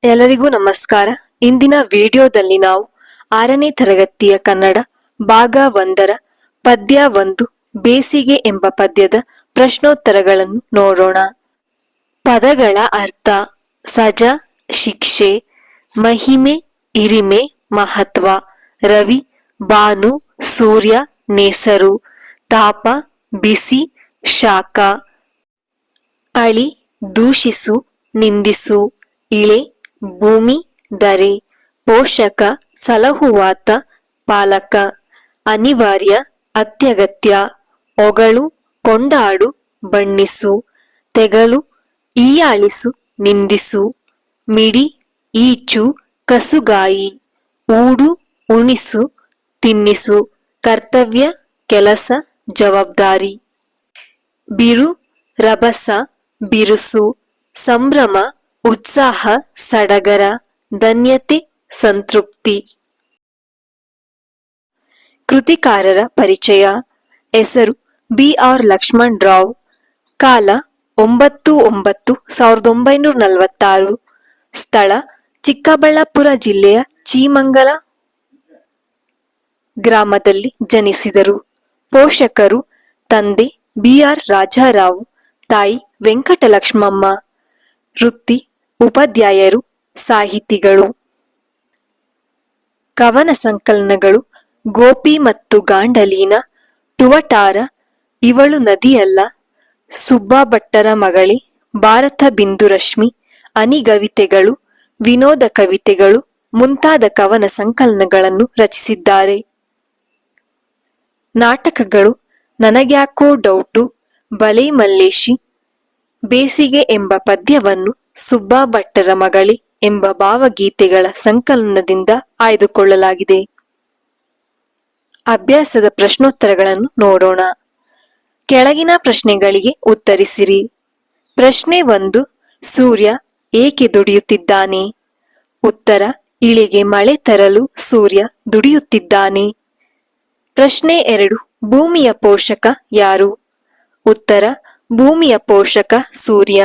ಎಲ್ಲರಿಗೂ ನಮಸ್ಕಾರ. ಇಂದಿನ ವಿಡಿಯೋದಲ್ಲಿ ನಾವು 6ನೇ ತರಗತಿಯ ಕನ್ನಡ ಭಾಗ 1ರ ಪದ್ಯ 1 ಬೇಸಿಗೆ ಎಂಬ ಪದ್ಯದ ಪ್ರಶ್ನೋತ್ತರಗಳನ್ನು ನೋಡೋಣ. ಪದಗಳ ಅರ್ಥ: ಸಜ, ಶಿಕ್ಷೆ, ಮಹಿಮೆ, ಹಿರಿಮೆ, ಮಹತ್ವ, ರವಿ, ಭಾನು, ಸೂರ್ಯ, ನೇಸರು, ತಾಪ, ಬಿಸಿ, ಶಾಖ, ಅಳಿ, ದೂಷಿಸು, ನಿಂದಿಸು, ಇಳೆ, ಭೂಮಿ, ದರೆ, ಪೋಷಕ, ಸಲಹುವಾತ, ಪಾಲಕ, ಅನಿವಾರ್ಯ, ಅತ್ಯಗತ್ಯ, ಹೊಗಳು, ಕೊಂಡಾಡು, ಬಣ್ಣಿಸು, ತೆಗಲು, ಹೀಯಾಳಿಸು, ನಿಂದಿಸು, ಮಿಡಿ, ಈಚು, ಕಸುಗಾಯಿ, ಊಡು, ಉಣಿಸು, ತಿನ್ನಿಸು, ಕರ್ತವ್ಯ, ಕೆಲಸ, ಜವಾಬ್ದಾರಿ. ಬಿರು, ರಭಸ, ಬಿರುಸು, ಸಂಭ್ರಮ, ಉತ್ಸಾಹ, ಸಡಗರ, ಧನ್ಯತೆ, ಸಂತೃಪ್ತಿ. ಕೃತಿಕಾರರ ಪರಿಚಯ: ಹೆಸರು ಬಿ.ಆರ್. ಲಕ್ಷ್ಮಣ್ ರಾವ್. ಕಾಲ 9/9/1946. ಸ್ಥಳ ಚಿಕ್ಕಬಳ್ಳಾಪುರ ಜಿಲ್ಲೆಯ ಚೀಮಂಗಲ ಗ್ರಾಮದಲ್ಲಿ ಜನಿಸಿದರು. ಪೋಷಕರು: ತಂದೆ ಬಿ.ಆರ್. ರಾಜಾರಾವ್, ತಾಯಿ ವೆಂಕಟಲಕ್ಷ್ಮಮ್ಮ. ವೃತ್ತಿ: ಉಪಾಧ್ಯಾಯರು, ಸಾಹಿತಿಗಳು. ಕವನ ಸಂಕಲನಗಳು: ಗೋಪಿ ಮತ್ತು ಗಾಂಡಲೀನ, ಟುವಟಾರ, ಇವಳು ನದಿಯಲ್ಲ, ಸುಬ್ಬಾ ಭಟ್ಟರ ಮಗಳೇ, ಭಾರತ ಬಿಂದುರಶ್ಮಿ, ಅನಿಗವಿತೆಗಳು, ವಿನೋದ ಕವಿತೆಗಳು ಮುಂತಾದ ಕವನ ಸಂಕಲನಗಳನ್ನು ರಚಿಸಿದ್ದಾರೆ. ನಾಟಕಗಳು: ನನಗ್ಯಾಕೋ ಡೌಟು, ಬಲೆ ಮಲ್ಲೇಶಿ, ಬೇಸಿಗೆ ಎಂಬ ಪದ್ಯವನ್ನು ಸುಬ್ಬಾ ಭಟ್ಟರ ಮಗಳೇ ಎಂಬ ಭಾವಗೀತೆಗಳ ಸಂಕಲನದಿಂದ ಆಯ್ದುಕೊಳ್ಳಲಾಗಿದೆ. ಅಭ್ಯಾಸದ ಪ್ರಶ್ನೋತ್ತರಗಳನ್ನು ನೋಡೋಣ. ಕೆಳಗಿನ ಪ್ರಶ್ನೆಗಳಿಗೆ ಉತ್ತರಿಸಿರಿ. ಪ್ರಶ್ನೆ 1. ಸೂರ್ಯ ಏಕೆ ದುಡಿಯುತ್ತಿದ್ದಾನೆ? ಉತ್ತರ: ಇಳಿಗೆ ಮಳೆ ತರಲು ಸೂರ್ಯ ದುಡಿಯುತ್ತಿದ್ದಾನೆ. ಪ್ರಶ್ನೆ 2. ಭೂಮಿಯ ಪೋಷಕ ಯಾರು? ಉತ್ತರ: ಭೂಮಿಯ ಪೋಷಕ ಸೂರ್ಯ.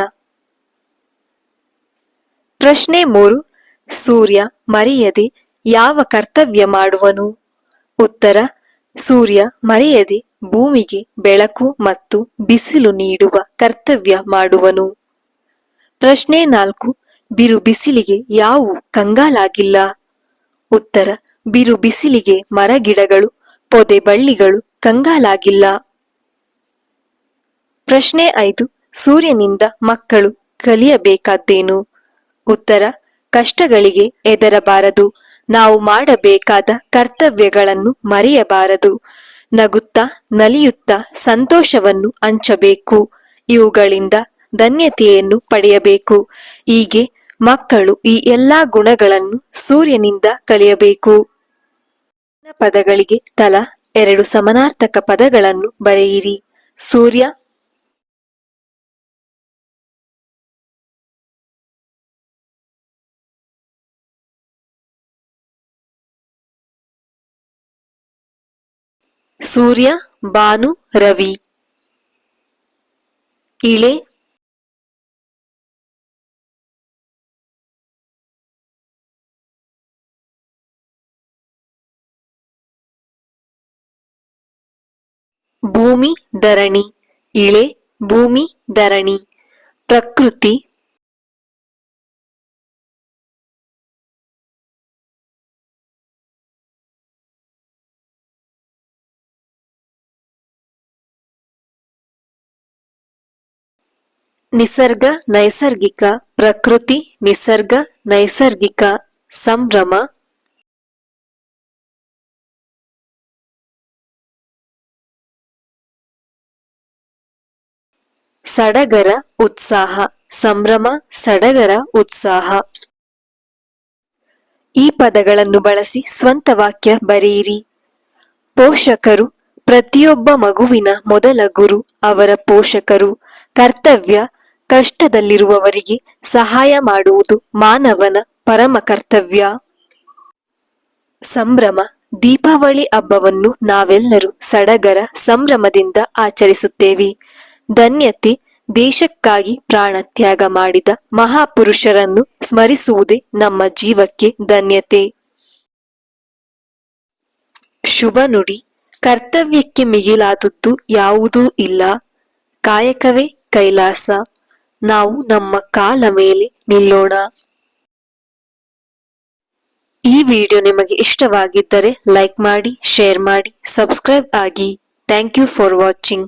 ಪ್ರಶ್ನೆ 3. ಸೂರ್ಯ ಮರೆಯದೆ ಯಾವ ಕರ್ತವ್ಯ ಮಾಡುವನು? ಉತ್ತರ: ಸೂರ್ಯ ಮರೆಯದೆ ಭೂಮಿಗೆ ಬೆಳಕು ಮತ್ತು ಬಿಸಿಲು ನೀಡುವ ಕರ್ತವ್ಯ ಮಾಡುವನು. ಪ್ರಶ್ನೆ 4. ಬಿರು ಬಿಸಿಲಿಗೆ ಯಾವು ಕಂಗಾಲಾಗಿಲ್ಲ? ಉತ್ತರ: ಬಿರು ಬಿಸಿಲಿಗೆ ಮರಗಿಡಗಳು, ಪೊದೆ ಬಳ್ಳಿಗಳು ಕಂಗಾಲಾಗಿಲ್ಲ. ಪ್ರಶ್ನೆ 5. ಸೂರ್ಯನಿಂದ ಮಕ್ಕಳು ಕಲಿಯಬೇಕಾದ್ದೇನು? ಉತ್ತರ: ಕಷ್ಟಗಳಿಗೆ ಹೆದರಬಾರದು, ನಾವು ಮಾಡಬೇಕಾದ ಕರ್ತವ್ಯಗಳನ್ನು ಮರೆಯಬಾರದು, ನಗುತ್ತಾ ನಲಿಯುತ್ತಾ ಸಂತೋಷವನ್ನು ಹಂಚಬೇಕು, ಇವುಗಳಿಂದ ಧನ್ಯತೆಯನ್ನು ಪಡೆಯಬೇಕು. ಹೀಗೆ ಮಕ್ಕಳು ಈ ಎಲ್ಲಾ ಗುಣಗಳನ್ನು ಸೂರ್ಯನಿಂದ ಕಲಿಯಬೇಕು. ಪದಗಳಿಗೆ ತಲಾ 2 ಸಮಾನಾರ್ಥಕ ಪದಗಳನ್ನು ಬರೆಯಿರಿ. ಸೂರ್ಯ, ಸೂರ್ಯ, ಭಾನು, ರವಿ. ಇಳೆ, ಭೂಮಿ, ಧರಣಿ. ಇಳೆ, ಭೂಮಿ, ಧರಣಿ. ಪ್ರಕೃತಿ, ನಿಸರ್ಗ, ನೈಸರ್ಗಿಕ. ಪ್ರಕೃತಿ, ನಿಸರ್ಗ, ನೈಸರ್ಗಿಕ. ಸಂಭ್ರಮ, ಸಡಗರ, ಉತ್ಸಾಹ. ಸಂಭ್ರಮ, ಸಡಗರ, ಉತ್ಸಾಹ. ಈ ಪದಗಳನ್ನು ಬಳಸಿ ಸ್ವಂತ ವಾಕ್ಯ ಬರೆಯಿರಿ. ಪೋಷಕರು: ಪ್ರತಿಯೊಬ್ಬ ಮಗುವಿನ ಮೊದಲ ಗುರು ಅವರ ಪೋಷಕರು. ಕರ್ತವ್ಯ: ಕಷ್ಟದಲ್ಲಿರುವವರಿಗೆ ಸಹಾಯ ಮಾಡುವುದು ಮಾನವನ ಪರಮ ಕರ್ತವ್ಯ. ಸಂಭ್ರಮ: ದೀಪಾವಳಿ ಹಬ್ಬವನ್ನು ನಾವೆಲ್ಲರೂ ಸಡಗರ ಸಂಭ್ರಮದಿಂದ ಆಚರಿಸುತ್ತೇವೆ. ಧನ್ಯತೆ: ದೇಶಕ್ಕಾಗಿ ಪ್ರಾಣತ್ಯಾಗ ಮಾಡಿದ ಮಹಾಪುರುಷರನ್ನು ಸ್ಮರಿಸುವುದೇ ನಮ್ಮ ಜೀವಕ್ಕೆ ಧನ್ಯತೆ. ಶುಭ ನುಡಿ. ಕರ್ತವ್ಯಕ್ಕೆ ಮಿಗಿಲಾದದ್ದು ಯಾವುದೂ ಇಲ್ಲ. ಕಾಯಕವೇ ಕೈಲಾಸ. ನಾವು ನಮ್ಮ ಕಾಲ ಮೇಲೆ ನಿಲ್ಲೋಣ. ಈ ವಿಡಿಯೋ ನಿಮಗೆ ಇಷ್ಟವಾಗಿದ್ದರೆ ಲೈಕ್ ಮಾಡಿ, ಶೇರ್ ಮಾಡಿ, ಸಬ್ಸ್ಕ್ರೈಬ್ ಆಗಿ. Thank you for watching.